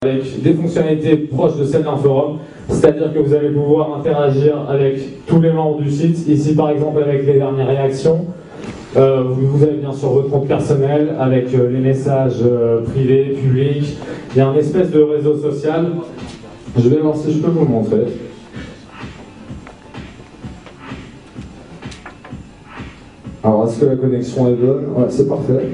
avec des fonctionnalités proches de celles d'un forum, c'est-à-dire que vous allez pouvoir interagir avec tous les membres du site, ici par exemple avec les dernières réactions. Vous avez bien sûr votre compte personnel avec les messages privés, publics. Il y a un espèce de réseau social. Je vais voir si je peux vous le montrer. Alors, est-ce que la connexion est bonne? Ouais, c'est parfait.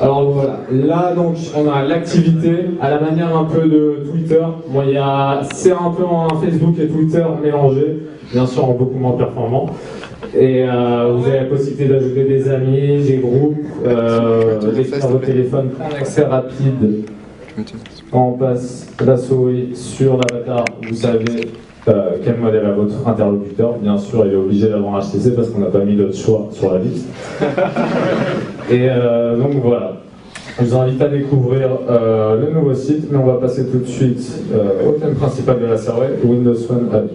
Alors voilà, là donc on a l'activité à la manière un peu de Twitter. Bon, c'est un peu un Facebook et Twitter mélangés, bien sûr en beaucoup moins performant. Et vous avez la possibilité d'ajouter des amis, des groupes, d'écrire vos téléphones, prendre accès rapide. Quand on passe la souris sur l'avatar, vous savez quel modèle a votre interlocuteur. Bien sûr, il est obligé d'avoir un HTC parce qu'on n'a pas mis d'autre choix sur la liste. Et donc voilà, je vous invite à découvrir le nouveau site, mais on va passer tout de suite au thème principal de la soirée, Windows Phone Hub.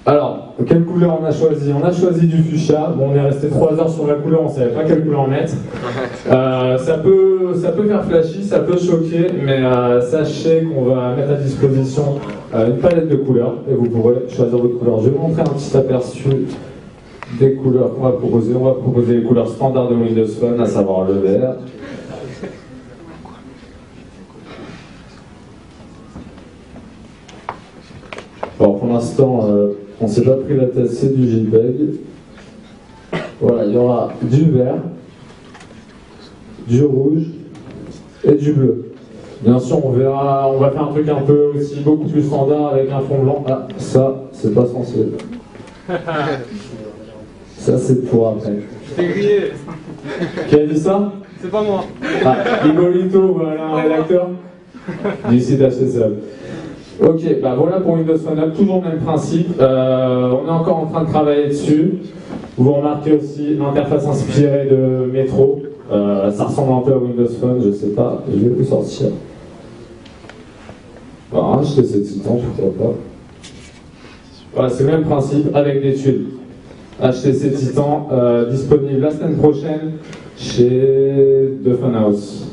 Alors, quelle couleur on a choisi? On a choisi du fuchsia. Bon, on est resté 3 heures sur la couleur, on ne savait pas quelle couleur mettre. Ça peut faire flashy, ça peut choquer, mais sachez qu'on va mettre à disposition une palette de couleurs et vous pourrez choisir votre couleur. Je vais vous montrer un petit aperçu des couleurs qu'on va proposer. On va proposer les couleurs standards de Windows Phone, à savoir le vert. Alors pour l'instant, on ne s'est pas pris la tête, c'est du JPEG. Voilà, il y aura du vert, du rouge et du bleu. Bien sûr, on va faire un truc un peu aussi beaucoup plus standard avec un fond blanc. Ah, ça, c'est pas censé. Ça, c'est pour après. J'ai grillé. Qui a dit ça? C'est pas moi. Ah, Hippolito, voilà, un rédacteur du site HTC. Ok, bah voilà pour Windows Phone Hub, toujours le même principe. On est encore en train de travailler dessus. Vous remarquez aussi l'interface inspirée de Metro. Ça ressemble un peu à Windows Phone, je sais pas, je vais plus sortir. Bah, acheter ces titans, pourquoi pas. Voilà, c'est le même principe avec des tuiles. HTC Titan, disponible la semaine prochaine chez The Funhouse.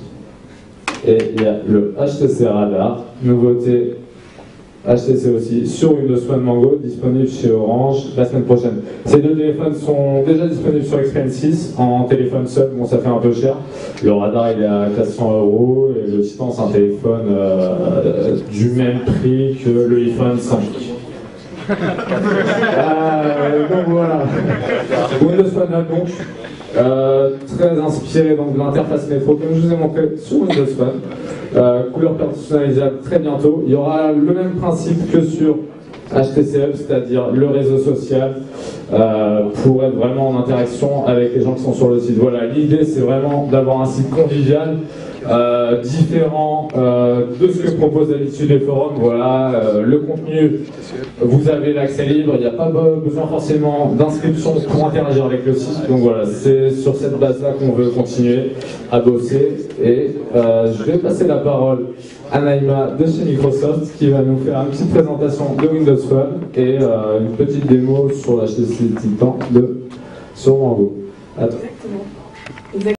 Et il y a le HTC Radar, nouveauté HTC aussi, sur Windows Phone Mango, disponible chez Orange la semaine prochaine. Ces deux téléphones sont déjà disponibles sur Xperia 6 en téléphone seul, bon ça fait un peu cher. Le Radar il est à 400 € et le Titan c'est un téléphone du même prix que le iPhone 5. Donc voilà, Windows Phone Hub donc, très inspiré donc, de l'interface Metro comme je vous ai montré sur Windows Phone, couleur personnalisable très bientôt. Il y aura le même principe que sur HTC Hub, c'est-à-dire le réseau social pour être vraiment en interaction avec les gens qui sont sur le site. Voilà, l'idée c'est vraiment d'avoir un site convivial, différent de ce que proposent d'habitude les forums. Voilà, le contenu, vous avez l'accès libre, il n'y a pas besoin forcément d'inscription pour interagir avec le site. Donc voilà, c'est sur cette base-là qu'on veut continuer à bosser. Et je vais passer la parole à Naïma de chez Microsoft qui va nous faire une petite présentation de Windows Phone et une petite démo sur la HTC Titan sur Mango. À toi. Exactement.